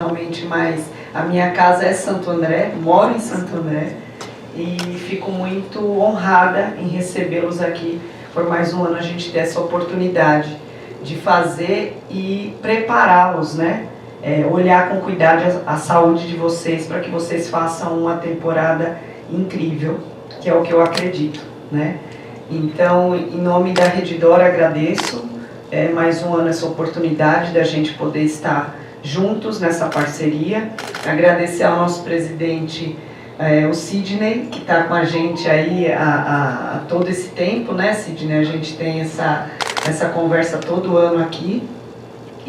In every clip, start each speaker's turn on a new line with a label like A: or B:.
A: realmente mais... A minha casa é Santo André, moro em Santo André, e fico muito honrada em recebê-los aqui por mais um ano, a gente ter essa oportunidade de fazer e prepará-los, né? Olhar com cuidado a saúde de vocês para que vocês façam uma temporada incrível, que é o que eu acredito, né? Então, em nome da Redditor, agradeço mais um ano essa oportunidade da gente poder estar juntos nessa parceria. Agradecer ao nosso presidente, o Sidney, que está com a gente aí há todo esse tempo, né, Sidney? A gente tem essa conversa todo ano aqui.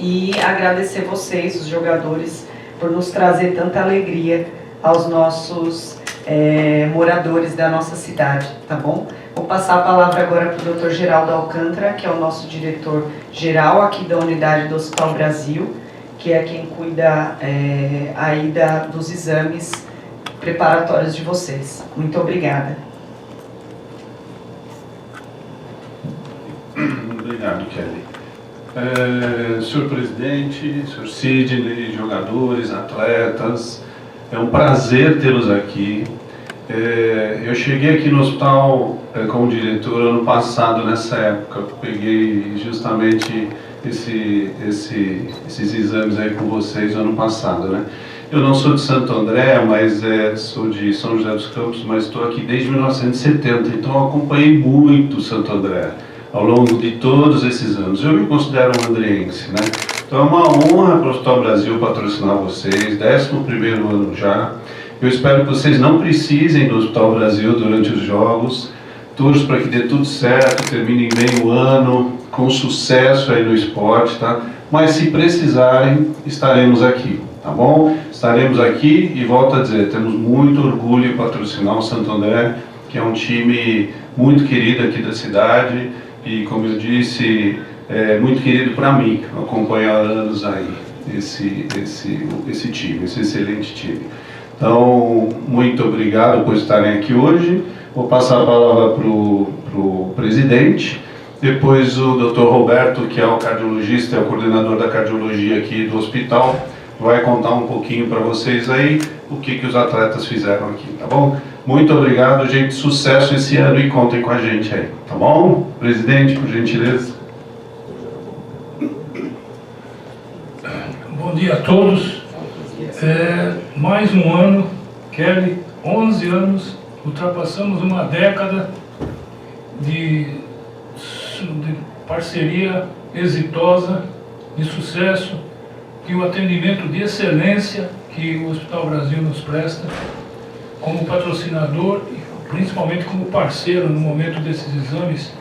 A: E agradecer vocês, os jogadores, por nos trazer tanta alegria aos nossos moradores da nossa cidade, tá bom? Vou passar a palavra agora para o Dr. Geraldo Alcântara, que é o nosso diretor-geral aqui da unidade do Hospital Brasil, que é quem cuida aí dos exames preparatórios de vocês. Muito obrigada.
B: Obrigado, Kelly. Senhor presidente, senhor Sidney, jogadores, atletas, é um prazer tê-los aqui. Eu cheguei aqui no hospital como diretor ano passado, nessa época. Peguei justamente esses exames aí com vocês ano passado, né? Eu não sou de Santo André, mas sou de São José dos Campos, mas estou aqui desde 1970, então eu acompanhei muito Santo André ao longo de todos esses anos. Eu me considero um andreense, né? Então é uma honra para o Hospital Brasil patrocinar vocês, 11º ano já. Eu espero que vocês não precisem do Hospital Brasil durante os jogos. Torço para que dê tudo certo, terminem bem o ano, com sucesso aí no esporte, tá? Mas se precisarem, estaremos aqui, tá bom? Estaremos aqui e volto a dizer, temos muito orgulho em patrocinar o Santo André, que é um time muito querido aqui da cidade e, como eu disse, muito querido para mim. Eu acompanho há anos aí esse time, esse excelente time. Então, muito obrigado por estarem aqui hoje. Vou passar a palavra para o presidente, depois o Dr. Roberto, que é o cardiologista, é o coordenador da cardiologia aqui do hospital, vai contar um pouquinho para vocês aí o que os atletas fizeram aqui, tá bom? Muito obrigado, gente, sucesso esse ano e contem com a gente aí, tá bom? Presidente, por gentileza.
C: Bom dia a todos. Mais um ano, Kelly, 11 anos, ultrapassamos uma década de parceria exitosa, de sucesso, e o atendimento de excelência que o Hospital Brasil nos presta, como patrocinador e principalmente como parceiro no momento desses exames,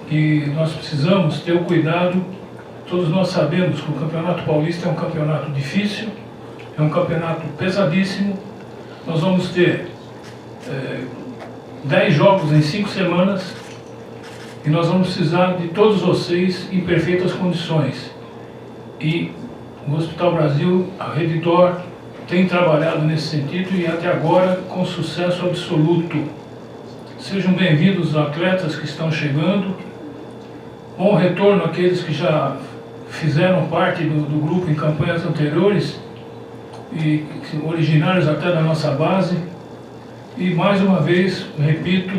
C: que nós precisamos ter o cuidado. Todos nós sabemos que o Campeonato Paulista é um campeonato difícil, é um campeonato pesadíssimo. Nós vamos ter 10 jogos em 5 semanas e nós vamos precisar de todos vocês em perfeitas condições. E o Hospital Brasil, a Redditor, tem trabalhado nesse sentido e até agora com sucesso absoluto. Sejam bem-vindos os atletas que estão chegando. Bom retorno àqueles que já fizeram parte do grupo em campanhas anteriores e originários até da nossa base. E mais uma vez, repito,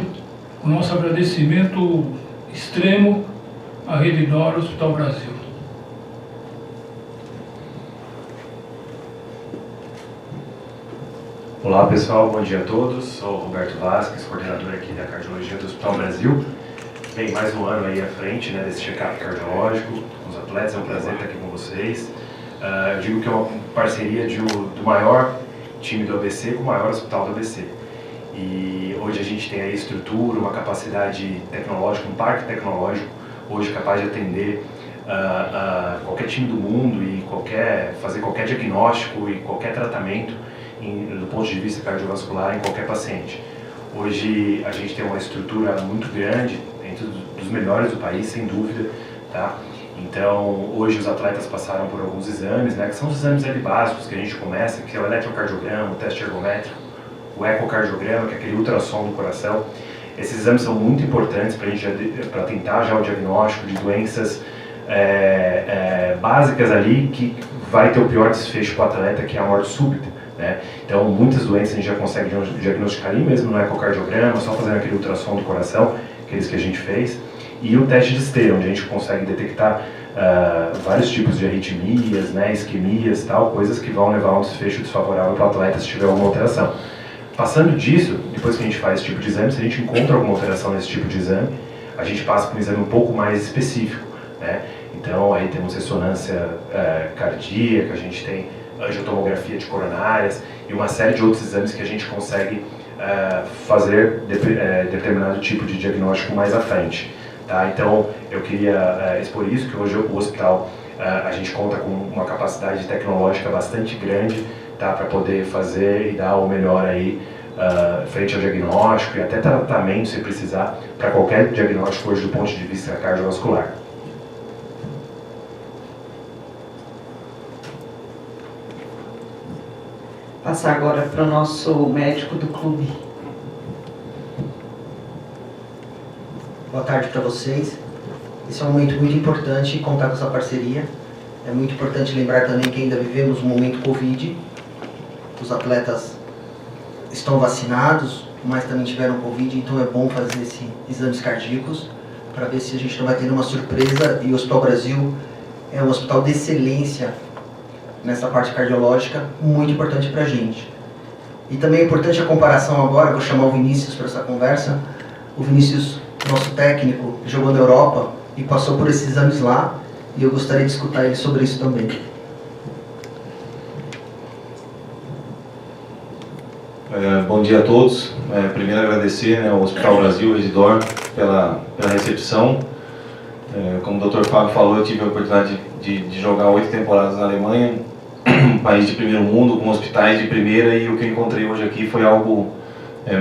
C: o nosso agradecimento extremo à Redditor Hospital Brasil.
D: Olá pessoal, bom dia a todos. Sou o Roberto Vasquez, coordenador aqui da cardiologia do Hospital Brasil. Bem, mais um ano aí à frente, né, desse check-up cardiológico com os atletas. É um prazer estar aqui com vocês. Eu digo que é uma parceria do maior time do ABC com o maior hospital do ABC. E hoje a gente tem aí estrutura, uma capacidade tecnológica, um parque tecnológico hoje capaz de atender qualquer time do mundo e fazer qualquer diagnóstico e qualquer tratamento do ponto de vista cardiovascular em qualquer paciente. Hoje a gente tem uma estrutura muito grande, entre dos melhores do país, sem dúvida, tá? Então, hoje os atletas passaram por alguns exames, né, que são os exames ali básicos que a gente começa, que é o eletrocardiograma, o teste ergométrico, o ecocardiograma, que é aquele ultrassom do coração. Esses exames são muito importantes para tentar já o diagnóstico de doenças básicas ali que vai ter o pior desfecho para o atleta, que é a morte súbita, né? Então, muitas doenças a gente já consegue diagnosticar ali mesmo no ecocardiograma, só fazendo aquele ultrassom do coração, aqueles que a gente fez, e o teste de esteira, onde a gente consegue detectar vários tipos de arritmias, né, isquemias, tal, coisas que vão levar a um desfecho desfavorável para o atleta se tiver alguma alteração. Passando disso, depois que a gente faz esse tipo de exame, se a gente encontra alguma alteração nesse tipo de exame, a gente passa para um exame um pouco mais específico, né? Então, aí temos ressonância cardíaca, a gente tem angiotomografia de coronárias e uma série de outros exames que a gente consegue fazer determinado tipo de diagnóstico mais à frente. Tá? Então, eu queria expor isso, que hoje o hospital, a gente conta com uma capacidade tecnológica bastante grande, tá? Para poder fazer e dar o melhor aí frente ao diagnóstico e até tratamento, se precisar, para qualquer diagnóstico hoje do ponto de vista cardiovascular.
A: Passar agora para o nosso médico do clube.
E: Boa tarde para vocês. Esse é um momento muito importante contar com essa parceria. É muito importante lembrar também que ainda vivemos um momento Covid. Os atletas estão vacinados, mas também tiveram Covid, então é bom fazer esses exames cardíacos para ver se a gente não vai ter uma surpresa. E o Hospital Brasil é um hospital de excelência nessa parte cardiológica, muito importante para a gente. E também é importante a comparação agora, vou chamar o Vinícius para essa conversa. O Vinícius, nosso técnico, jogou na Europa e passou por esses exames lá, e eu gostaria de escutar ele sobre isso também.
F: Bom dia a todos. Primeiro agradecer ao Hospital Brasil, Residor, pela recepção. Como o Dr. Fábio falou, eu tive a oportunidade de jogar 8 temporadas na Alemanha, um país de primeiro mundo, com hospitais de primeira, e o que eu encontrei hoje aqui foi algo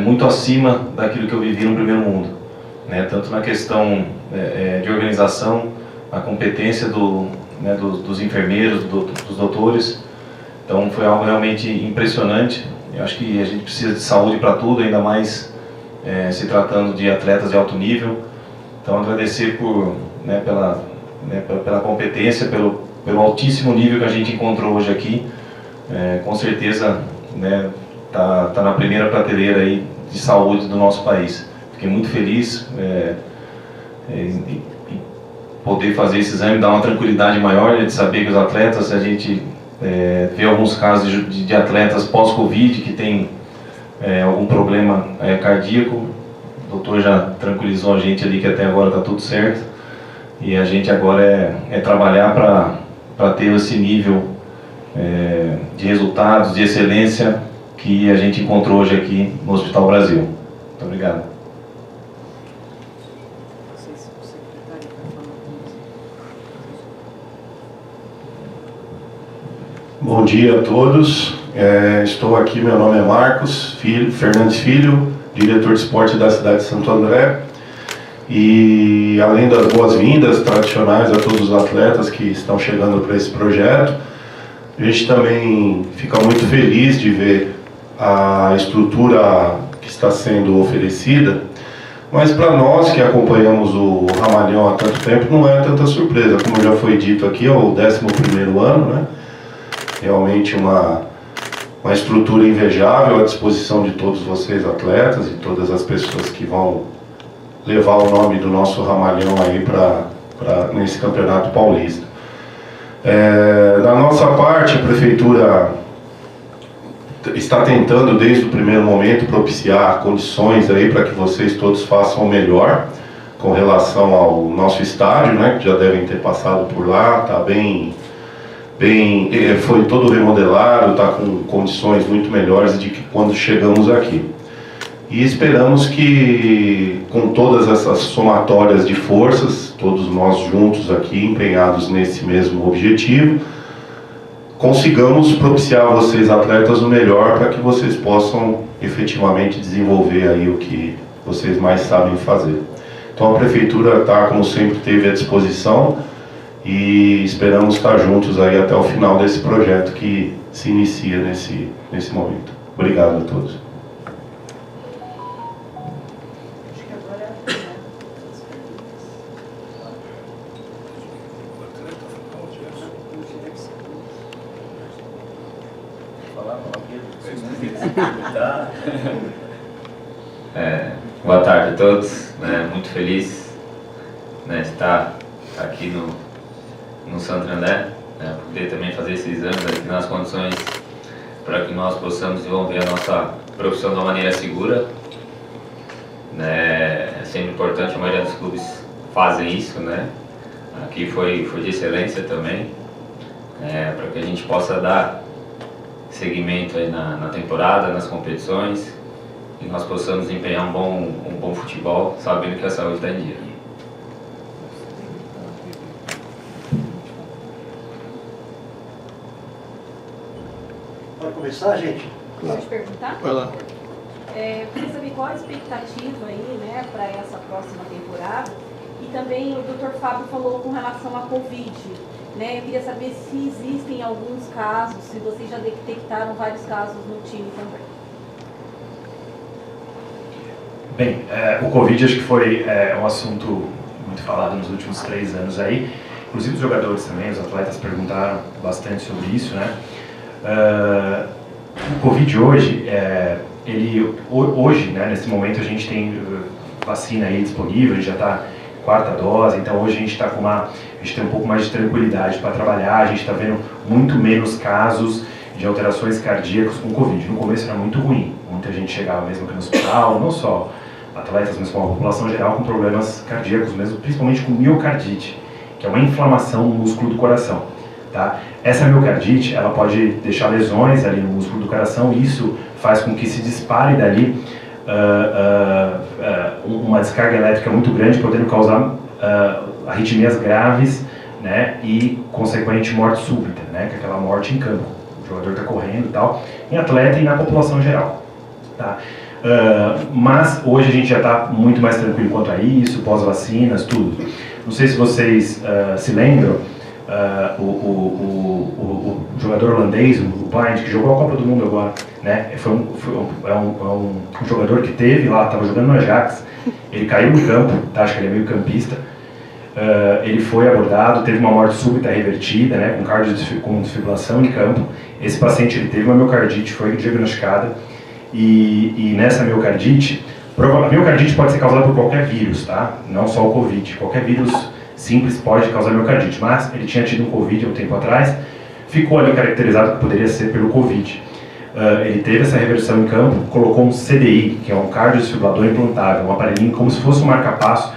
F: muito acima daquilo que eu vivi no primeiro mundo, né? Tanto na questão de organização, a competência dos enfermeiros, dos doutores. Então foi algo realmente impressionante. Eu acho que a gente precisa de saúde para tudo, ainda mais se tratando de atletas de alto nível. Então agradecer pela competência, pelo altíssimo nível que a gente encontrou hoje aqui. Com certeza tá na primeira prateleira aí de saúde do nosso país. Fiquei muito feliz em poder fazer esse exame, dar uma tranquilidade maior, de saber que os atletas, a gente vê alguns casos de atletas pós-Covid que tem algum problema cardíaco. O doutor já tranquilizou a gente ali que até agora está tudo certo, e a gente agora é trabalhar para ter esse nível de resultados, de excelência que a gente encontrou hoje aqui no Hospital Brasil. Muito obrigado.
G: Bom dia a todos. Estou aqui, meu nome é Marcos Fernandes Filho, diretor de esporte da cidade de Santo André. E além das boas-vindas tradicionais a todos os atletas que estão chegando para esse projeto, a gente também fica muito feliz de ver a estrutura que está sendo oferecida, mas para nós que acompanhamos o Ramalhão há tanto tempo não é tanta surpresa. Como já foi dito aqui, é o 11º ano, né? Realmente uma estrutura invejável à disposição de todos vocês atletas e todas as pessoas que vão levar o nome do nosso Ramalhão aí nesse campeonato paulista. Da nossa parte, a prefeitura está tentando desde o primeiro momento propiciar condições aí para que vocês todos façam o melhor com relação ao nosso estádio, né, que já devem ter passado por lá, está foi todo remodelado, está com condições muito melhores de que quando chegamos aqui. E esperamos que, com todas essas somatórias de forças, todos nós juntos aqui, empenhados nesse mesmo objetivo, consigamos propiciar a vocês, atletas, o melhor para que vocês possam efetivamente desenvolver aí o que vocês mais sabem fazer. Então a Prefeitura está, como sempre, teve à disposição e esperamos estar juntos aí até o final desse projeto que se inicia nesse momento. Obrigado a todos.
H: Boa tarde a todos, né? Muito feliz, né, de estar aqui no Santo André, né, poder também fazer esses exames aqui nas condições para que nós possamos desenvolver a nossa profissão de uma maneira segura, né? É sempre importante, a maioria dos clubes fazem isso, né? Aqui foi de excelência também, para que a gente possa dar seguimento aí na temporada, nas competições, e nós possamos desempenhar um bom futebol, sabendo que a saúde está em dia.
I: Pode começar, gente?
J: Pode perguntar?
K: Vai lá.
J: Eu queria saber qual a expectativa aí, né, para essa próxima temporada. E também o Dr. Fábio falou com relação à Covid, né? Eu queria saber se existem alguns casos, se vocês já detectaram vários casos no time também.
D: Bem, o Covid acho que foi um assunto muito falado nos últimos 3 anos aí. Inclusive os jogadores também, os atletas perguntaram bastante sobre isso, né? O Covid hoje, hoje, né, nesse momento a gente tem vacina aí disponível, a gente já está 4ª dose, então hoje a gente está a gente tem um pouco mais de tranquilidade para trabalhar, a gente está vendo muito menos casos de alterações cardíacas com Covid. No começo era muito ruim, muita gente chegava mesmo aqui no hospital, não só atletas, mas com a população geral com problemas cardíacos mesmo, principalmente com miocardite, que é uma inflamação no músculo do coração, tá? Essa miocardite, ela pode deixar lesões ali no músculo do coração, e isso faz com que se dispare dali uma descarga elétrica muito grande, podendo causar arritmias graves, né, e consequente morte súbita, né, que é aquela morte em campo. O jogador está correndo e tal, em atleta e na população geral, tá? Mas hoje a gente já está muito mais tranquilo quanto a isso, pós-vacinas, tudo. Não sei se vocês se lembram, o jogador holandês, o Blind, que jogou a Copa do Mundo agora, né? É um jogador que teve lá, estava jogando no Ajax, ele caiu no campo, tá? Acho que ele é meio campista, ele foi abordado, teve uma morte súbita revertida, né? Com desfibrilação em campo. Esse paciente ele teve uma miocardite, foi diagnosticada, e nessa miocardite, a miocardite pode ser causada por qualquer vírus, tá? Não só o Covid, qualquer vírus simples pode causar miocardite, mas ele tinha tido um Covid há um tempo atrás, ficou ali caracterizado que poderia ser pelo Covid. Ele teve essa reversão em campo, colocou um CDI, que é um cardiodesfibrilador implantável, um aparelhinho como se fosse um marca-passo,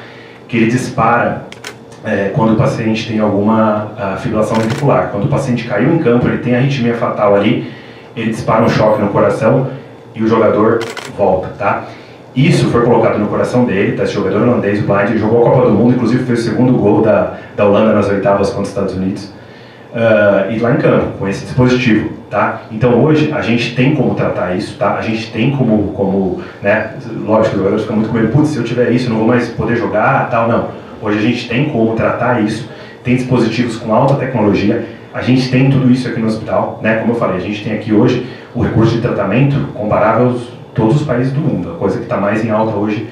D: que ele dispara quando o paciente tem alguma fibrilação ventricular. Quando o paciente caiu em campo, ele tem arritmia fatal ali, ele dispara um choque no coração e o jogador volta, tá? Isso foi colocado no coração dele, tá? Esse jogador holandês, o Blind, ele jogou a Copa do Mundo, inclusive fez o segundo gol da Holanda nas oitavas contra os Estados Unidos, e lá em campo, com esse dispositivo, tá? Então hoje a gente tem como tratar isso, tá? A gente tem como, né? Lógico, os jogadores ficam muito com medo, putz, se eu tiver isso, eu não vou mais poder jogar, tal, não. Hoje a gente tem como tratar isso, tem dispositivos com alta tecnologia, a gente tem tudo isso aqui no hospital, né? Como eu falei, a gente tem aqui hoje o recurso de tratamento comparável aos todos os países do mundo, a coisa que está mais em alta hoje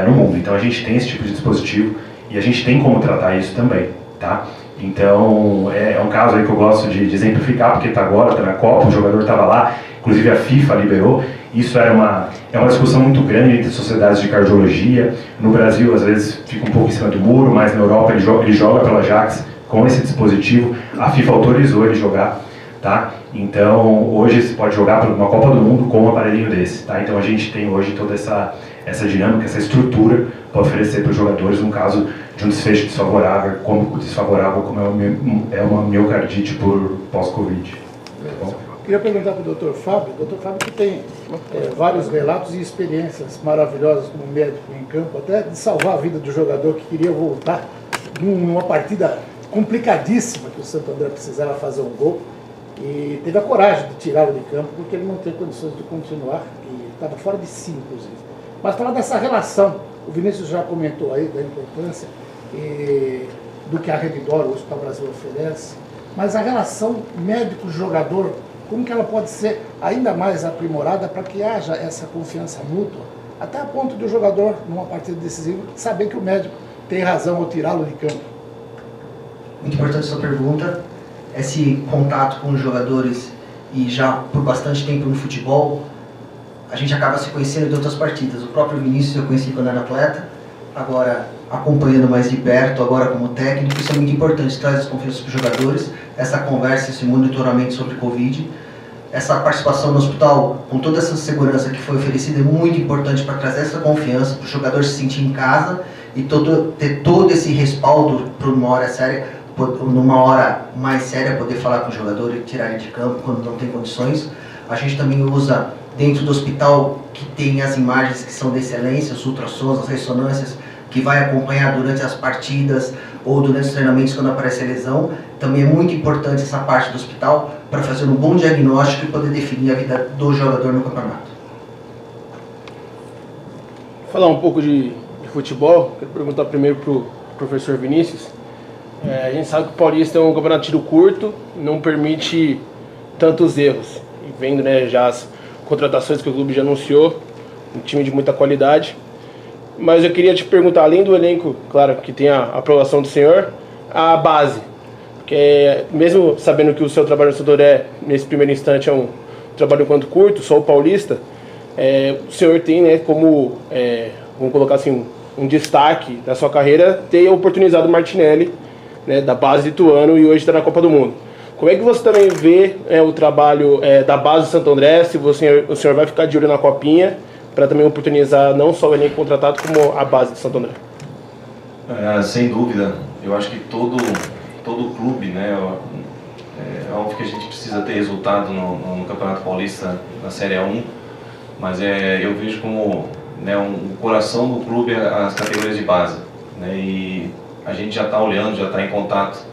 D: no mundo. Então a gente tem esse tipo de dispositivo e a gente tem como tratar isso também, tá? Então é um caso aí que eu gosto de exemplificar, porque está agora, está na Copa, o jogador estava lá, inclusive a FIFA liberou. Isso é uma discussão muito grande entre sociedades de cardiologia. No Brasil, às vezes, fica um pouco em cima do muro, mas na Europa ele joga pela Ajax com esse dispositivo. A FIFA autorizou ele jogar, tá? Então, hoje você pode jogar por uma Copa do Mundo com um aparelhinho desse, tá? Então a gente tem hoje toda essa dinâmica, essa estrutura para oferecer para os jogadores no caso de um desfecho desfavorável como é uma miocardite por pós-Covid. Tá bom?
I: Queria perguntar para o Dr. Fábio. O Dr. Fábio que tem vários relatos e experiências maravilhosas como médico em campo, até de salvar a vida do jogador que queria voltar numa partida complicadíssima que o Santo André precisava fazer um gol. E teve a coragem de tirá-lo de campo, porque ele não tem condições de continuar, e estava fora de si, inclusive. Mas falar dessa relação, o Vinícius já comentou aí da importância do que a Redditor, o Hospital Brasil, oferece, mas a relação médico-jogador, como que ela pode ser ainda mais aprimorada para que haja essa confiança mútua, até a ponto do jogador, numa partida decisiva, saber que o médico tem razão ao tirá-lo de campo?
E: Muito importante essa pergunta. Esse contato com os jogadores e já por bastante tempo no futebol, a gente acaba se conhecendo de outras partidas. O próprio Vinícius eu conheci quando era atleta, agora acompanhando mais de perto, agora como técnico. Isso é muito importante, traz as confianças para os jogadores, essa conversa, esse monitoramento sobre Covid. Essa participação no hospital, com toda essa segurança que foi oferecida, é muito importante para trazer essa confiança, para o jogador se sentir em casa e ter todo esse respaldo para numa hora mais séria, poder falar com o jogador e tirar ele de campo quando não tem condições. A gente também usa dentro do hospital, que tem as imagens que são de excelência, os ultrassons, as ressonâncias, que vai acompanhar durante as partidas ou durante os treinamentos quando aparece a lesão. Também é muito importante essa parte do hospital para fazer um bom diagnóstico e poder definir a vida do jogador no campeonato.
K: Vou falar um pouco de futebol. Quero perguntar primeiro para o professor Vinícius. A gente sabe que o Paulista é um campeonato de tiro curto, não permite tantos erros. E vendo, né, já as contratações que o clube já anunciou, um time de muita qualidade. Mas eu queria te perguntar, além do elenco, claro, que tem a aprovação do senhor, a base. Porque mesmo sabendo que o seu trabalho no Santo André, nesse primeiro instante, é um trabalho quanto curto, só o Paulista, o senhor tem, né, como, vamos colocar assim, um destaque da sua carreira, ter oportunizado o Martinelli, né, da base de Ituano, e hoje está na Copa do Mundo. Como é que você também vê o trabalho da base do Santo André, se o senhor vai ficar de olho na Copinha, para também oportunizar não só o elenco contratado, como a base do Santo André?
F: Sem dúvida, eu acho que todo clube, né, é óbvio que a gente precisa ter resultado no Campeonato Paulista, na Série A1, mas eu vejo como, né, o coração do clube as categorias de base, né, e a gente já está olhando, já está em contato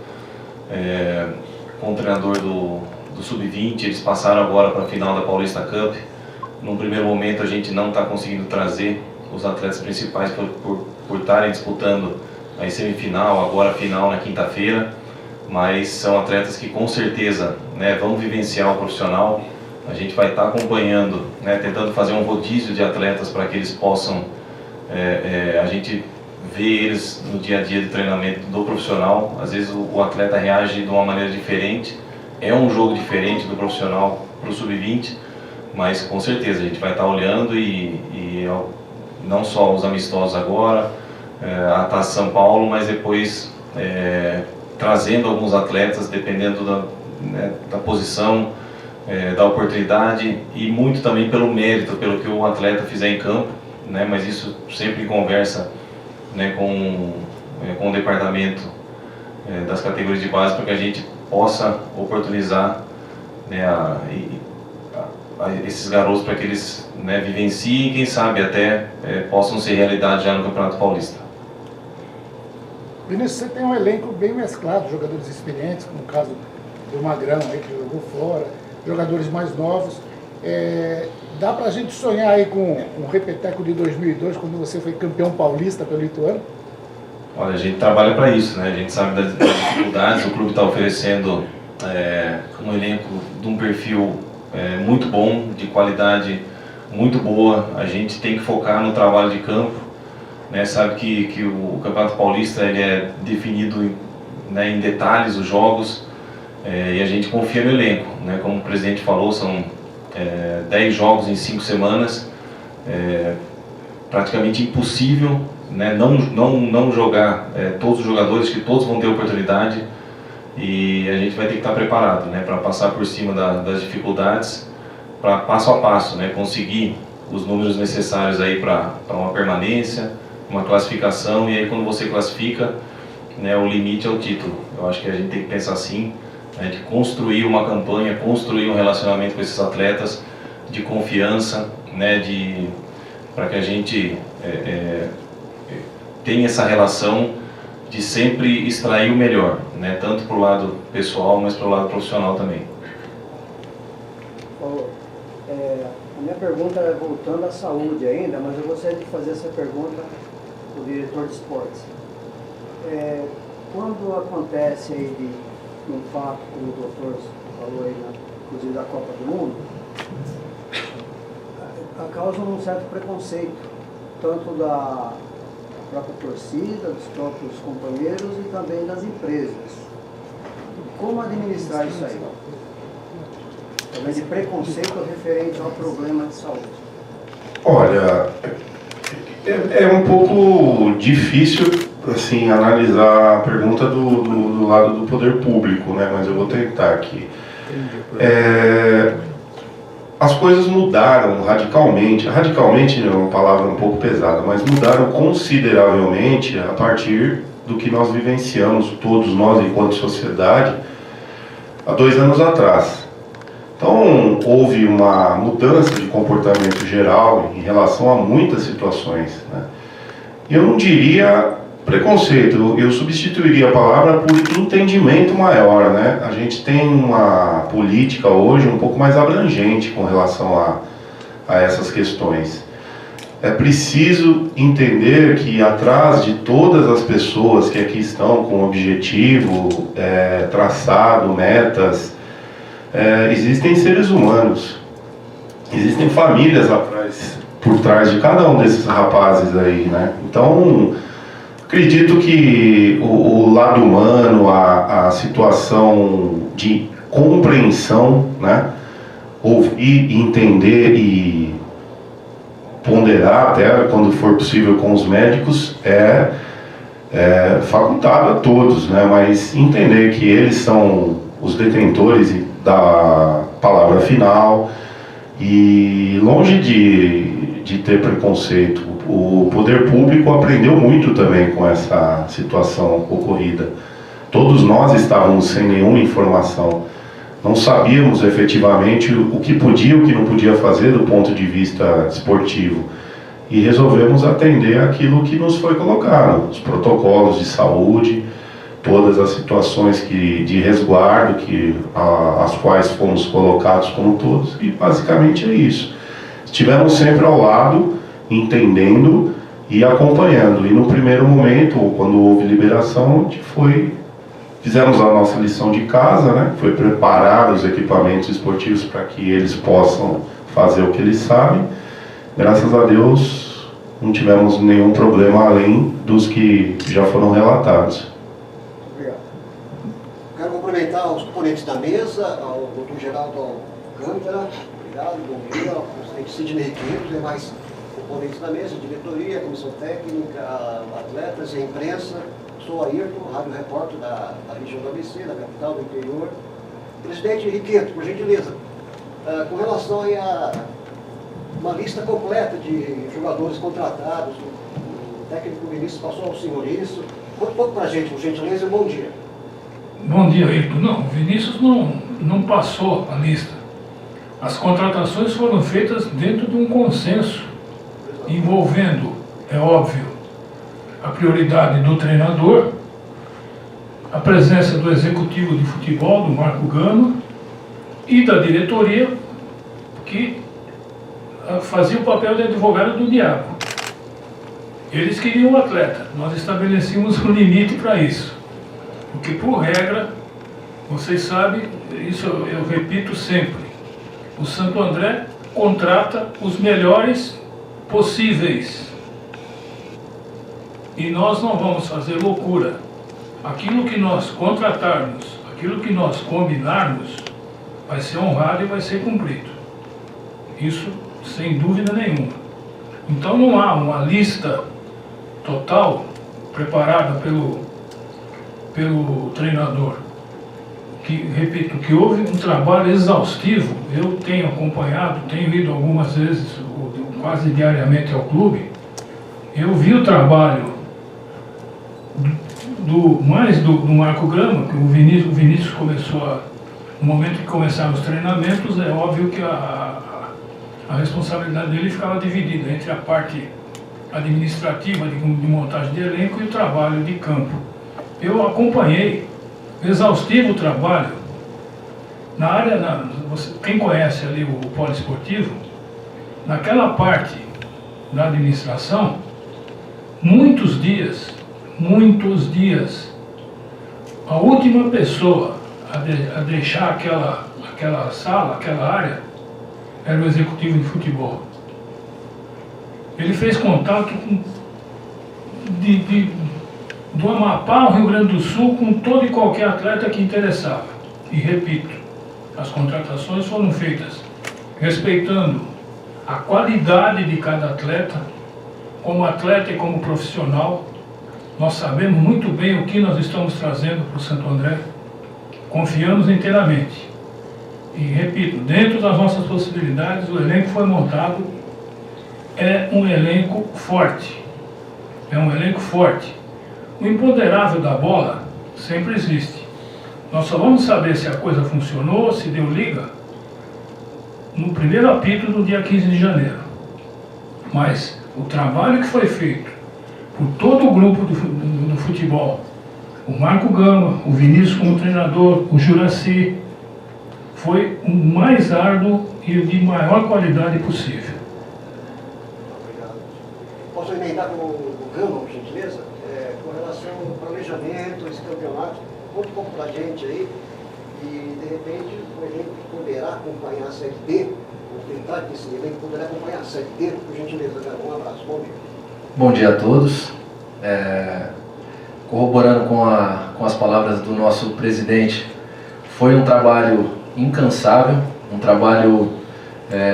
F: com o treinador do Sub-20, eles passaram agora para a final da Paulista Cup. Num primeiro momento a gente não está conseguindo trazer os atletas principais por estarem disputando a semifinal, agora a final na quinta-feira, mas são atletas que com certeza, né, vão vivenciar o profissional. A gente vai estar acompanhando, né, tentando fazer um rodízio de atletas para que eles possam, a gente ver eles no dia a dia de treinamento do profissional. Às vezes o atleta reage de uma maneira diferente, é um jogo diferente do profissional para o Sub-20, mas com certeza a gente vai estar olhando e não só os amistosos agora, a Taça São Paulo, mas depois trazendo alguns atletas, dependendo da posição, da oportunidade, e muito também pelo mérito, pelo que o atleta fizer em campo, né, mas isso sempre em conversa, né, com o departamento das categorias de base, para que a gente possa oportunizar, né, esses garotos para que eles, né, vivenciem e quem sabe até possam ser realidade já no Campeonato Paulista.
I: Vinícius, você tem um elenco bem mesclado, jogadores experientes, como o caso do Magrão aí, que jogou fora, jogadores mais novos. Dá pra gente sonhar aí com o repeteco de 2002, quando você foi campeão paulista pelo Ituano?
F: Olha, a gente trabalha para isso, né? A gente sabe das dificuldades, o clube está oferecendo um elenco de um perfil muito bom, de qualidade muito boa. A gente tem que focar no trabalho de campo, né? Sabe que o Campeonato Paulista ele é definido, né, em detalhes, os jogos, e a gente confia no elenco, né? Como o presidente falou, são 10 jogos em 5 semanas, praticamente impossível, né, não jogar todos os jogadores, que todos vão ter oportunidade, e a gente vai ter que estar preparado, né, para passar por cima das dificuldades, para passo a passo, né, conseguir os números necessários aí para uma permanência, uma classificação, e aí quando você classifica, né, o limite é o título. Eu acho que a gente tem que pensar assim, né, de construir uma campanha, construir um relacionamento com esses atletas de confiança, né, para que a gente tenha essa relação de sempre extrair o melhor, né, tanto para o lado pessoal, mas para o lado profissional também.
L: A minha pergunta é voltando à saúde ainda, mas eu gostaria de fazer essa pergunta para o diretor de esportes. Quando acontece aí um fato, como o doutor falou aí, inclusive da Copa do Mundo, causa um certo preconceito, tanto da própria torcida, dos próprios companheiros e também das empresas. Como administrar isso aí? Também de preconceito referente ao problema de saúde.
G: Olha, é um pouco difícil assim, analisar a pergunta do lado do poder público, né? Mas eu vou tentar aqui. As coisas mudaram radicalmente. Radicalmente é uma palavra um pouco pesada, mas mudaram consideravelmente a partir do que nós vivenciamos, todos nós enquanto sociedade, há 2 anos atrás. Então, houve uma mudança de comportamento geral em relação a muitas situações, né? Eu não diria preconceito, eu substituiria a palavra por entendimento maior, né? A gente tem uma política hoje um pouco mais abrangente com relação a essas questões. É preciso entender que atrás de todas as pessoas que aqui estão com objetivo traçado, metas, existem seres humanos, existem famílias por trás de cada um desses rapazes aí, né? Então, acredito que o lado humano, a situação de compreensão, né? Ouvir, entender e ponderar até quando for possível com os médicos é facultado a todos, né? Mas entender que eles são os detentores da palavra final e longe de ter preconceito, o poder público aprendeu muito também com essa situação ocorrida. Todos nós estávamos sem nenhuma informação, não sabíamos efetivamente o que podia e o que não podia fazer do ponto de vista esportivo e resolvemos atender aquilo que nos foi colocado, os protocolos de saúde, todas as situações de resguardo as quais fomos colocados como todos, e basicamente é isso. Estivemos sempre ao lado, entendendo e acompanhando, e no primeiro momento, quando houve liberação, fizemos a nossa lição de casa, né? Foi preparar os equipamentos esportivos para que eles possam fazer o que eles sabem. Graças a Deus, não tivemos nenhum problema além dos que já foram relatados.
M: Quero cumprimentar os componentes da mesa, ao Dr. Geraldo Alcântara, obrigado, bom dia, ao presidente Sidney Riqueiro, os demais componentes da mesa, diretoria, comissão técnica, atletas e imprensa. Sou Ayrton, rádio repórter da região do ABC, da capital, do interior. Presidente Riqueiro, por gentileza, com relação aí a uma lista completa de jogadores contratados, o técnico Vinícius passou ao senhor isso. Conta um pouco para a gente, por gentileza, e bom dia.
C: Bom dia, Ayrton. Não, o Vinícius não passou a lista. As contratações foram feitas dentro de um consenso, envolvendo, é óbvio, a prioridade do treinador, a presença do executivo de futebol, do Marco Gama, e da diretoria, que fazia o papel de advogado do diabo. Eles queriam o atleta, nós estabelecemos um limite para isso. Porque, por regra, vocês sabem, isso eu repito sempre, o Santo André contrata os melhores possíveis. E nós não vamos fazer loucura. Aquilo que nós contratarmos, aquilo que nós combinarmos, vai ser honrado e vai ser cumprido. Isso sem dúvida nenhuma. Então não há uma lista total preparada pelo treinador. Repito, que houve um trabalho exaustivo. Eu tenho acompanhado, tenho ido algumas vezes, quase diariamente ao clube. Eu vi o trabalho do Marco Grama, que o Vinícius começou no momento que começaram os treinamentos, é óbvio que a responsabilidade dele ficava dividida entre a parte administrativa de montagem de elenco e o trabalho de campo. Eu acompanhei exaustivo o trabalho na área, quem conhece ali o poliesportivo, naquela parte da administração, muitos dias, a última pessoa a deixar aquela sala, aquela área, era o executivo de futebol. Ele fez contato do Amapá ao Rio Grande do Sul com todo e qualquer atleta que interessava. E repito, as contratações foram feitas respeitando a qualidade de cada atleta, como atleta e como profissional. Nós sabemos muito bem o que nós estamos trazendo para o Santo André, confiamos inteiramente. E repito, dentro das nossas possibilidades, o elenco foi montado, é um elenco forte. É um elenco forte. O imponderável da bola sempre existe. Nós só vamos saber se a coisa funcionou, se deu liga, no primeiro apito do dia 15 de janeiro. Mas o trabalho que foi feito por todo o grupo do futebol, o Marco Gama, o Vinícius como treinador, o Juracy, foi o mais árduo e de maior qualidade possível.
M: Obrigado. Posso emendar com o Gama, por gentileza? Com relação ao planejamento, esse campeonato, conta um pouco para a gente aí, e de repente o elenco poderá acompanhar a Série D, ou tentar que esse elenco poderá acompanhar a Série D, por gentileza, Gama. Um abraço, bom dia.
N: Bom dia a todos. Corroborando com as palavras do nosso presidente, foi um trabalho incansável, um trabalho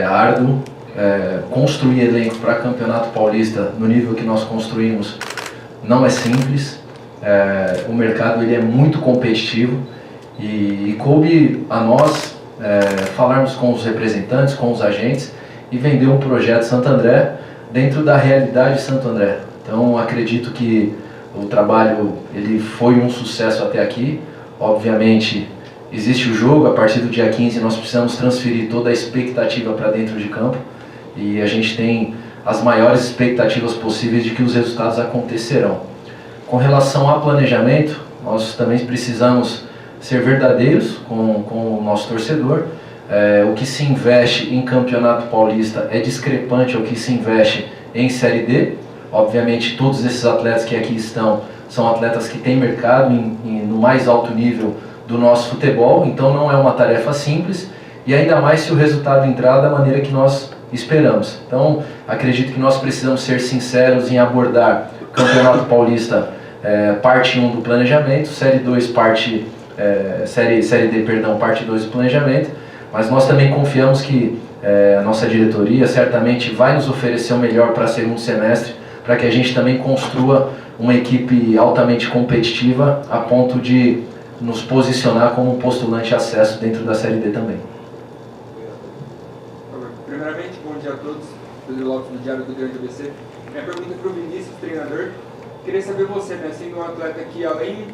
N: árduo. Construir elenco para Campeonato Paulista no nível que nós construímos não é simples. O mercado ele é muito competitivo e coube a nós falarmos com os representantes, com os agentes e vender um projeto Santo André dentro da realidade de Santo André. Então acredito que o trabalho ele foi um sucesso até aqui. Obviamente existe o jogo, a partir do dia 15 nós precisamos transferir toda a expectativa para dentro de campo e a gente tem as maiores expectativas possíveis de que os resultados acontecerão. Com relação ao planejamento, nós também precisamos ser verdadeiros com o nosso torcedor. O que se investe em Campeonato Paulista é discrepante ao que se investe em Série D. Obviamente todos esses atletas que aqui estão são atletas que têm mercado no mais alto nível do nosso futebol, então não é uma tarefa simples, e ainda mais se o resultado entrar da maneira que nós esperamos. Então acredito que nós precisamos ser sinceros em abordar Campeonato Paulista parte 1 do planejamento, Série 2 Série D, perdão, parte 2 do planejamento, mas nós também confiamos que a nossa diretoria certamente vai nos oferecer o melhor para segundo semestre, para que a gente também construa uma equipe altamente competitiva a ponto de nos posicionar como postulante a acesso dentro da Série D também.
O: Primeiramente, bom dia a todos. Pedro Lopes, do Diário do Grande ABC. Minha pergunta é para o Vinícius, treinador. Queria saber você, né, sendo um atleta que além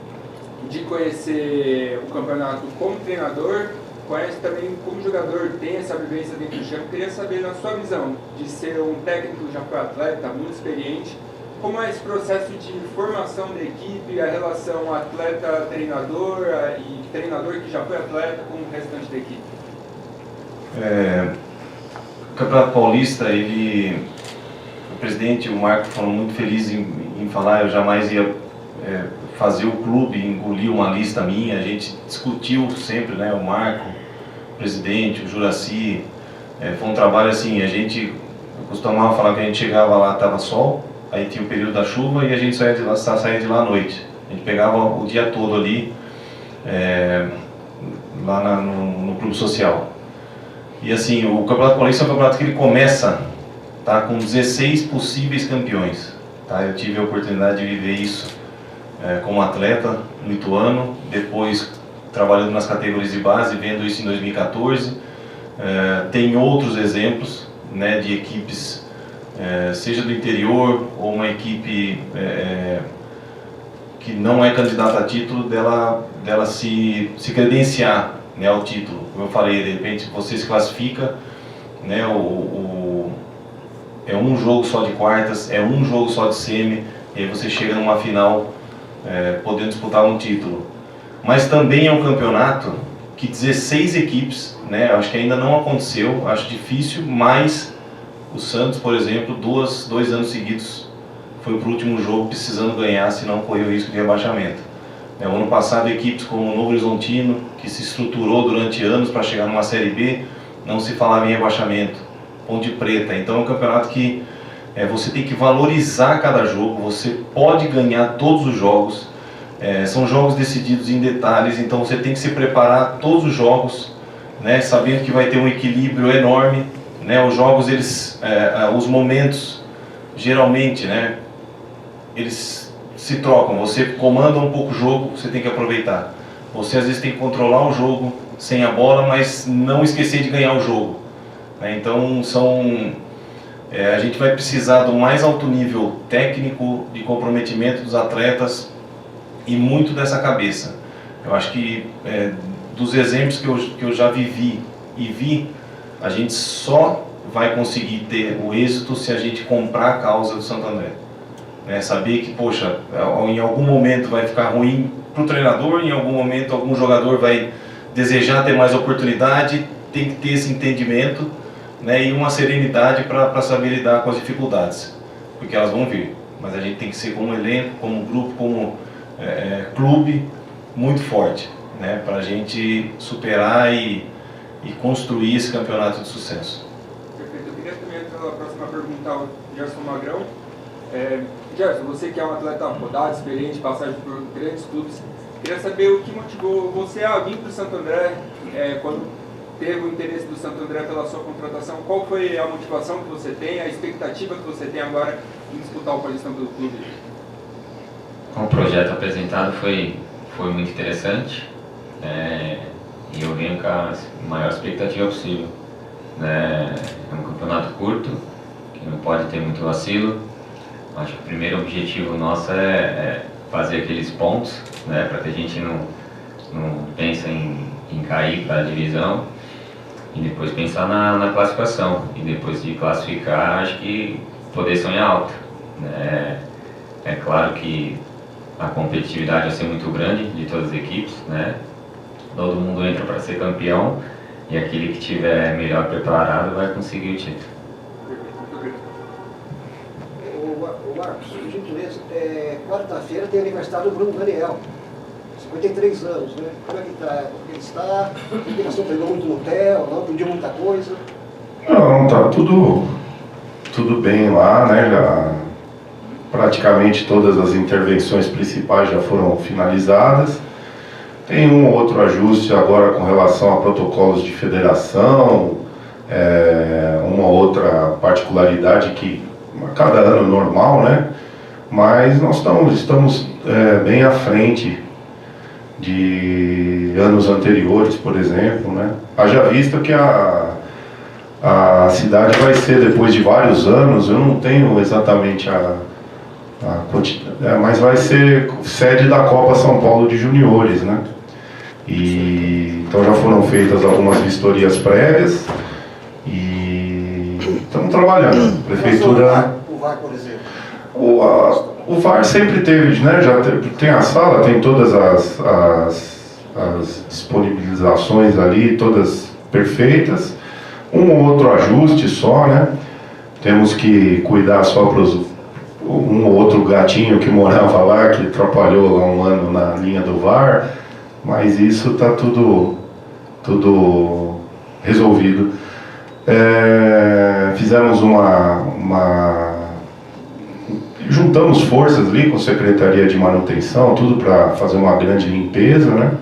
O: de conhecer o campeonato como treinador, conhece também como jogador, tem essa vivência dentro do campo. Queria saber, na sua visão, de ser um técnico que já foi atleta, muito experiente, como é esse processo de formação da equipe, a relação atleta-treinador e treinador que já foi atleta com o restante da equipe?
F: O Campeonato Paulista, o presidente e o Marco foram muito felizes em falar. Eu jamais ia fazer o clube engolir uma lista minha. A gente discutiu sempre, né, o Marco, o presidente, o Juracy. Foi um trabalho assim, a gente costumava falar que a gente chegava lá, estava sol, aí tinha o período da chuva e a gente saía de lá à noite. A gente pegava o dia todo ali, lá no clube social. E assim, o Campeonato Paulista é um campeonato que ele começa, tá, com 16 possíveis campeões. Tá? Eu tive a oportunidade de viver isso como atleta no Ituano, depois trabalhando nas categorias de base, vendo isso em 2014. Tem outros exemplos, né, de equipes, seja do interior ou uma equipe que não é candidata a título, dela se credenciar, né, ao título. Como eu falei, de repente você se classifica, né, é um jogo só de quartas, é um jogo só de semi, e aí você chega numa final podendo disputar um título. Mas também é um campeonato que 16 equipes, né, acho que ainda não aconteceu, acho difícil, mas o Santos, por exemplo, dois anos seguidos foi para o último jogo precisando ganhar, senão correu o risco de rebaixamento. O ano passado, equipes como o Novo Horizontino, que se estruturou durante anos para chegar numa Série B, não se falava em rebaixamento. Ponte Preta. Então é um campeonato que você tem que valorizar cada jogo, você pode ganhar todos os jogos, são jogos decididos em detalhes, então você tem que se preparar todos os jogos né, sabendo que vai ter um equilíbrio enorme, né, os jogos, os momentos, geralmente, né, eles se trocam, você comanda um pouco o jogo, você tem que aproveitar. Você às vezes tem que controlar o jogo sem a bola, mas não esquecer de ganhar o jogo, né? Então a gente vai precisar do mais alto nível técnico, de comprometimento dos atletas e muito dessa cabeça. Eu acho que dos exemplos que eu já vivi e vi, a gente só vai conseguir ter o êxito se a gente comprar a causa do Santo André. Saber que, poxa, em algum momento vai ficar ruim para o treinador, em algum momento algum jogador vai desejar ter mais oportunidade, tem que ter esse entendimento, né, e uma serenidade para saber lidar com as dificuldades, porque elas vão vir, mas a gente tem que ser como elenco, como grupo, como clube muito forte, né, para a gente superar e construir esse campeonato de sucesso.
O: Perfeito. Eu queria também entrar na próxima pergunta ao Gerson Magrão. Gerson, você que é um atleta rodado, experiente, passagem por grandes clubes, queria saber o que motivou você a vir para o Santo André, quando teve o interesse do Santo André pela sua contratação, qual foi a motivação que você tem, a expectativa que você tem agora em disputar o Paulistão pelo clube?
H: O projeto apresentado foi muito interessante, e eu venho com a maior expectativa possível. É um campeonato curto, que não pode ter muito vacilo. Acho que o primeiro objetivo nosso é fazer aqueles pontos, né, para que a gente não pense em cair para a divisão, e depois pensar na classificação, e depois de classificar, acho que poder sonhar alto. É claro que a competitividade vai ser muito grande de todas as equipes, né? Todo mundo entra para ser campeão, e aquele que estiver melhor preparado vai conseguir o título.
M: Marcos, por gentileza, quarta-feira tem aniversário do Bruno Daniel, 53 anos, né? Como é que está? Ele está? Ele gastou muito no hotel, não pediu muita coisa?
G: Não, tá tudo bem lá, né? Já praticamente todas as intervenções principais já foram finalizadas. Tem um ou outro ajuste agora com relação a protocolos de federação, uma outra particularidade que a cada ano normal, né? Mas nós estamos bem à frente de anos anteriores, por exemplo, né? Haja vista que a cidade vai ser, depois de vários anos, eu não tenho exatamente a quantidade, mas vai ser sede da Copa São Paulo de Juniores, né? E então já foram feitas algumas vistorias prévias e estamos trabalhando. A prefeitura.
M: O VAR, por exemplo.
G: O VAR sempre teve, né? Já tem a sala, tem todas as disponibilizações ali, todas perfeitas. Um ou outro ajuste só, né? Temos que cuidar só para um ou outro gatinho que morava lá, que atrapalhou lá um ano na linha do VAR, mas isso está tudo resolvido. Fizemos juntamos forças ali com a Secretaria de Manutenção, tudo para fazer uma grande limpeza, né?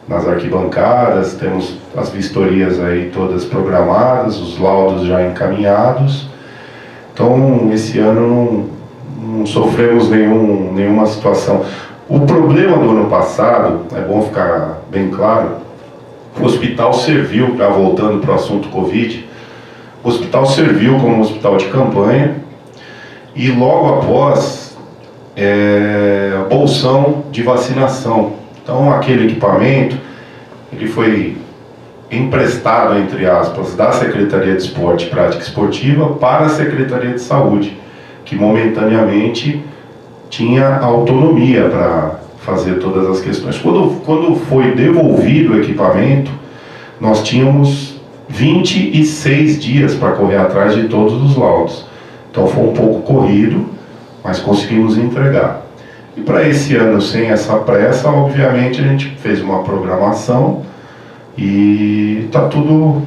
G: Nas arquibancadas, temos as vistorias aí todas programadas, os laudos já encaminhados. Então, esse ano não sofremos nenhuma situação. O problema do ano passado, é bom ficar bem claro, o hospital serviu, já voltando para o assunto Covid, o hospital serviu como um hospital de campanha e logo após, bolsão de vacinação. Então, aquele equipamento, ele foi emprestado, entre aspas, da Secretaria de Esporte e Prática Esportiva para a Secretaria de Saúde, que momentaneamente tinha autonomia para fazer todas as questões. Quando foi devolvido o equipamento, nós tínhamos 26 dias para correr atrás de todos os laudos. Então foi um pouco corrido, mas conseguimos entregar. E para esse ano, sem essa pressa, obviamente a gente fez uma programação e está tudo...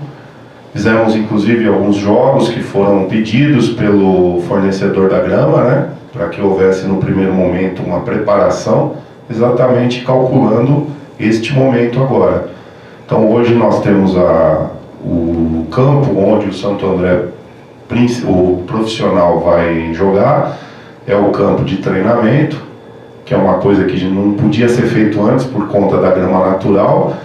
G: Fizemos inclusive alguns jogos que foram pedidos pelo fornecedor da grama, né? Para que houvesse no primeiro momento uma preparação, exatamente calculando este momento agora. Então hoje nós temos o campo onde o Santo André, o profissional, vai jogar, é o campo de treinamento, que é uma coisa que não podia ser feito antes por conta da grama natural,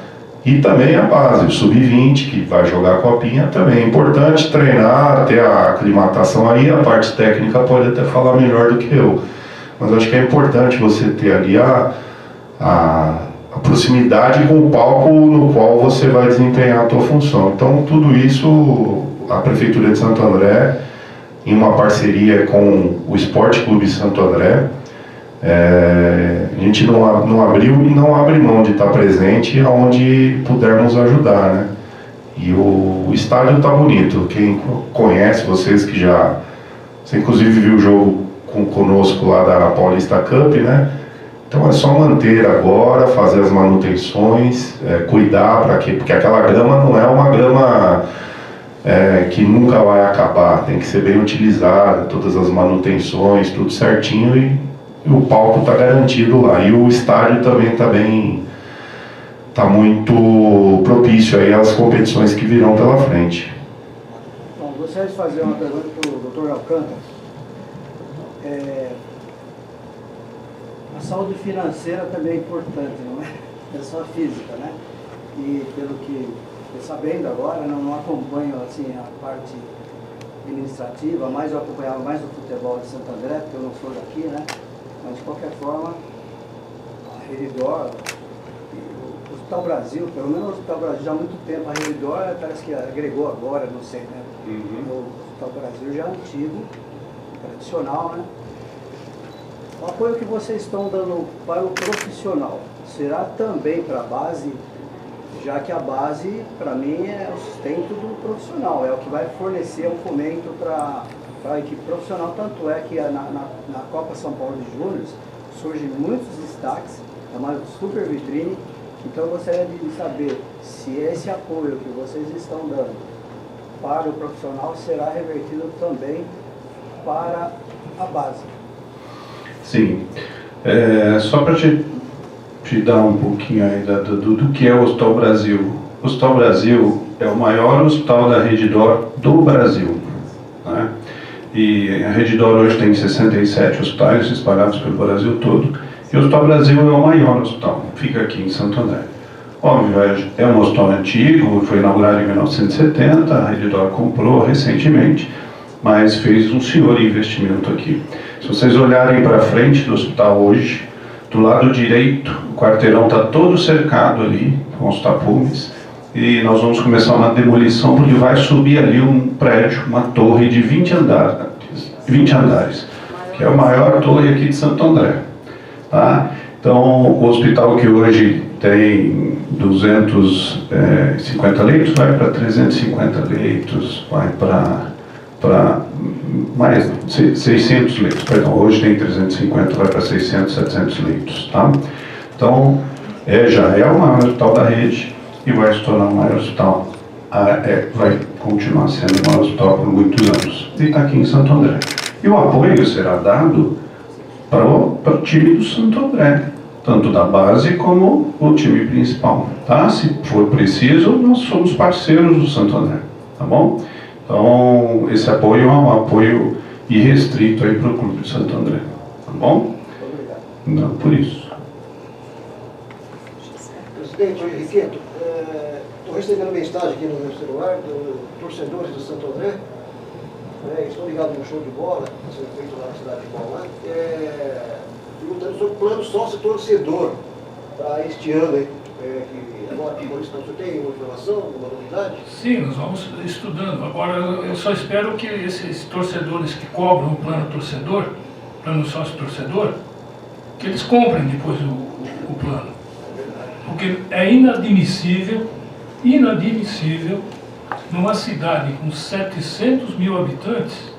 G: e também a base, o sub-20, que vai jogar a copinha, também é importante treinar, ter a aclimatação aí, a parte técnica pode até falar melhor do que eu, mas acho que é importante você ter ali a proximidade com o palco no qual você vai desempenhar a tua função. Então tudo isso a Prefeitura de Santo André, em uma parceria com o Esporte Clube Santo André, a gente não abriu e não abre mão de estar presente onde pudermos ajudar, né? E o estádio está bonito. Quem conhece, vocês que você inclusive viu o jogo conosco lá da Paulista Cup, né? Então é só manter agora, fazer as manutenções, cuidar para quê? Porque aquela grama não é uma grama que nunca vai acabar, tem que ser bem utilizada, todas as manutenções, tudo certinho, e o palco está garantido lá. E o estádio também está muito propício aí às competições que virão pela frente.
L: Bom, gostaria de fazer uma pergunta para o Dr. Alcântara. A saúde financeira também é importante, não é? É só física, né? E pelo que estou sabendo agora, não acompanho assim a parte administrativa, mas eu acompanhava mais o futebol de Santo André, porque eu não sou daqui, né? Mas de qualquer forma, a Redidor, o Hospital Brasil, pelo menos o Hospital Brasil já há muito tempo, a Redidor parece que agregou agora, não sei, né? O Hospital Brasil já é antigo, tradicional, né? O apoio que vocês estão dando para o profissional será também para a base, já que a base, para mim, é o sustento do profissional, é o que vai fornecer um fomento para a equipe profissional. Tanto é que na Copa São Paulo de Júnior surgem muitos destaques, é uma super vitrine. Então eu gostaria de saber se esse apoio que vocês estão dando para o profissional será revertido também para a base.
B: Sim, só para te dar um pouquinho aí do que é o Hospital Brasil. O Hospital Brasil é o maior hospital da Redidor do Brasil, né? E a Redidor hoje tem 67 hospitais espalhados pelo Brasil todo, e o Hospital Brasil é o maior hospital, fica aqui em Santo André. Óbvio, é um hospital antigo, foi inaugurado em 1970, a Redidor comprou recentemente, mas fez um senhor investimento aqui. Se vocês olharem para frente do hospital hoje, do lado direito, o quarteirão está todo cercado ali, com os tapumes, e nós vamos começar uma demolição, porque vai subir ali um prédio, uma torre de 20 andares, que é a maior torre aqui de Santo André. Tá? Então, o hospital que hoje tem 250 leitos, vai para 350 leitos, vai para mais 600 leitos, perdão, hoje tem 350, vai para 600, 700 leitos, tá? Então, já é o maior hospital da rede e vai se tornar o maior hospital, vai continuar sendo o maior hospital por muitos anos, e está aqui em Santo André. E o apoio será dado para o time do Santo André, tanto da base como o time principal, tá? Se for preciso, nós somos parceiros do Santo André, tá bom? Então, esse apoio é um apoio irrestrito aí para o Clube de Santo André, tá bom? Não, por isso.
M: Presidente Henriqueto, estou recebendo mensagem aqui no meu celular dos torcedores do Santo André, estou ligado no show de bola, que está sendo feito lá na cidade de Paulã, perguntando sobre o plano sócio-torcedor para este ano aí. Agora, por isso, você tem uma informação, uma novidade?
C: Sim, nós vamos estudando. Agora, eu só espero que esses torcedores que cobram o plano torcedor, plano sócio-torcedor, que eles comprem depois o plano. Porque é inadmissível, numa cidade com 700 mil habitantes,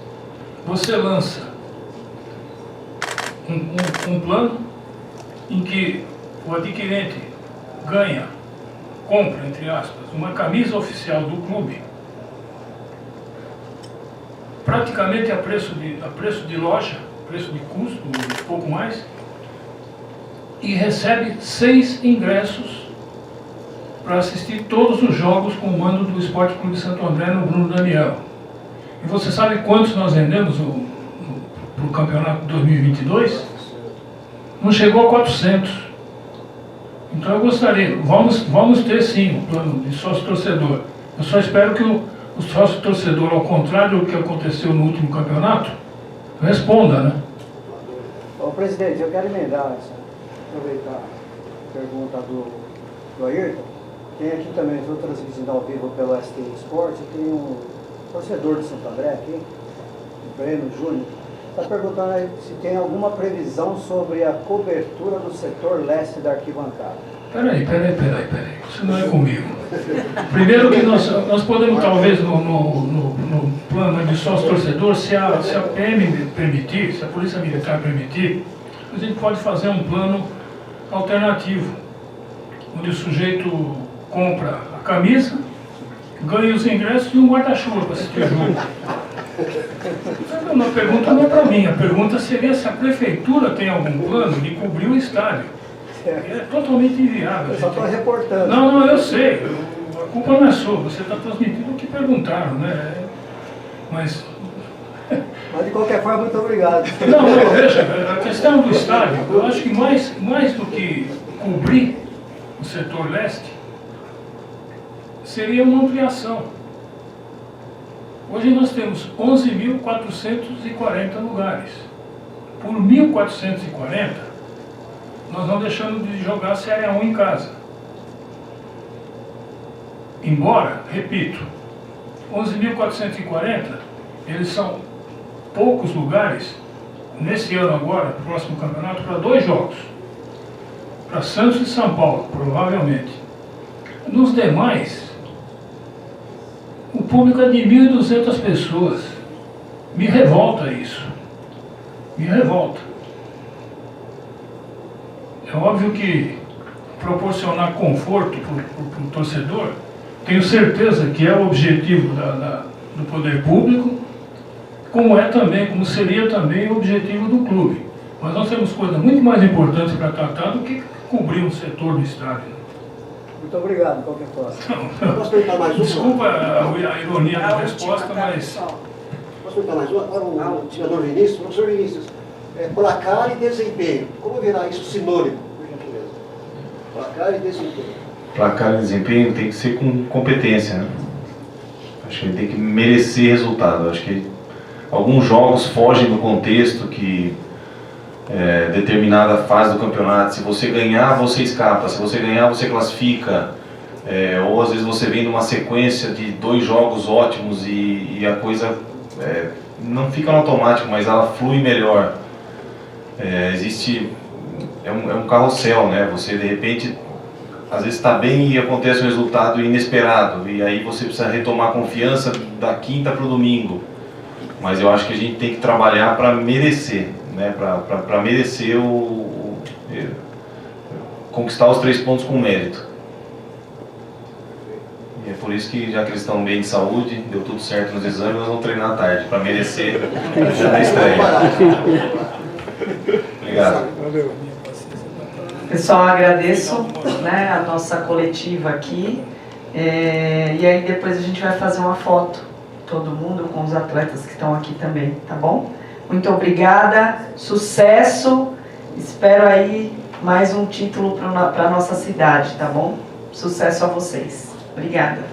C: você lança um plano em que o adquirente compra, entre aspas, uma camisa oficial do clube, praticamente a preço de loja, preço de custo, um pouco mais, e recebe 6 ingressos para assistir todos os jogos com o mando do Esporte Clube Santo André no Bruno Daniel. E você sabe quantos nós vendemos para o campeonato 2022? Não chegou a 400. Então eu gostaria, vamos ter sim um plano de sócio-torcedor. Eu só espero que o sócio-torcedor, ao contrário do que aconteceu no último campeonato, responda, né?
L: Ô presidente, eu quero emendar, aproveitar a pergunta do Ayrton. Tem aqui também, estou transmitindo ao vivo pelo ST Esporte, tem um torcedor de Santo André aqui, o Breno Júnior, está perguntando aí se tem alguma previsão sobre a cobertura do setor leste da arquibancada.
C: Peraí, isso não é comigo. Primeiro que nós podemos, talvez, no plano de sócio-torcedor, se a PM permitir, se a Polícia Militar permitir, a gente pode fazer um plano alternativo, onde o sujeito compra a camisa, ganha os ingressos e um guarda-chuva para assistir o jogo. A pergunta não é para mim, a pergunta seria se a prefeitura tem algum plano de cobrir o estádio. É totalmente inviável.
L: Eu só estou reportando.
C: Não, eu sei. A culpa não é sua. Você está transmitindo o que perguntaram, né? Mas
L: de qualquer forma, muito obrigado.
C: Não, veja, a questão do estádio, eu acho que mais do que cobrir o setor leste, seria uma ampliação. Hoje nós temos 11.440 lugares. Por 1.440, nós não deixamos de jogar a Série A1 em casa. Embora, repito, 11.440, eles são poucos lugares, nesse ano agora, no próximo campeonato, para 2 jogos. Para Santos e São Paulo, provavelmente. Nos demais, o público é de 1.200 pessoas. Me revolta isso. Me revolta. É óbvio que proporcionar conforto para o torcedor, tenho certeza que é o objetivo do poder público, como seria também o objetivo do clube. Mas nós temos coisas muito mais importantes para tratar do que cobrir um setor do estádio.
L: Muito obrigado, qualquer coisa.
M: Posso perguntar mais uma?
C: Desculpa a ironia da resposta, mas...
M: Posso perguntar mais uma? Para o senador Vinícius. Professor Vinícius, placar e desempenho. Como virá isso sinônimo, por gentileza? Placar e desempenho.
F: Placar e desempenho tem que ser com competência, né? Acho que ele tem que merecer resultado. Acho que alguns jogos fogem do contexto que determinada fase do campeonato, se você ganhar, você escapa, se você ganhar, você classifica, ou às vezes você vem numa sequência de 2 jogos ótimos e a coisa não fica no automático, mas ela flui melhor. É um carrossel, né? Você de repente às vezes está bem e acontece um resultado inesperado, e aí você precisa retomar a confiança da quinta para o domingo. Mas eu acho que a gente tem que trabalhar para merecer, né? Para merecer conquistar os 3 pontos com mérito. E é por isso que, já que eles estão bem de saúde, deu tudo certo nos exames, nós vamos treinar à tarde, para merecer já na estreia. Obrigado.
A: Pessoal, agradeço, né, a nossa coletiva aqui. E aí depois a gente vai fazer uma foto, todo mundo, com os atletas que estão aqui também, tá bom? Muito obrigada, sucesso, espero aí mais um título para a nossa cidade, tá bom? Sucesso a vocês. Obrigada.